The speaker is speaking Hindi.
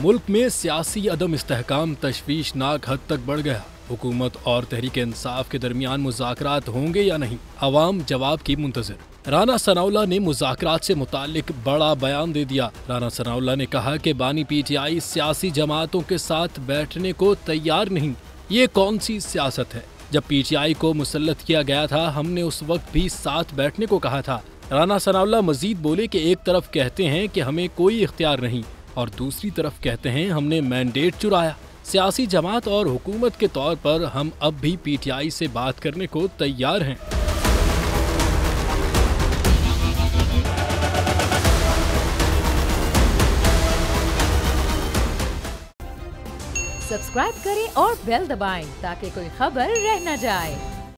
मुल्क में सियासी अदम इस्तेहकाम तशवीशनाक हद तक बढ़ गया। हुकूमत और तहरीक-ए-इंसाफ के दरमियान मुज़ाकरात होंगे या नहीं, अवाम जवाब की मुंतज़िर। राना सनाउल्लाह ने मुज़ाकरात से मुताल्लिक बड़ा बयान दे दिया। राना सनाउल्लाह ने कहा कि बानी PTI सियासी जमातों के साथ बैठने को तैयार नहीं। ये कौन सी सियासत है? जब PTI को मुसल्लत किया गया था, हमने उस वक्त भी साथ बैठने को कहा था। राना सनाउल्लाह मजीद बोले कि एक तरफ कहते हैं कि हमें कोई इख्तियार नहीं और दूसरी तरफ कहते हैं हमने मैंडेट चुराया। सियासी जमात और हुकूमत के तौर पर हम अब भी PTI से बात करने को तैयार हैं। सब्सक्राइब करें और बेल दबाएं ताकि कोई खबर रह न जाए।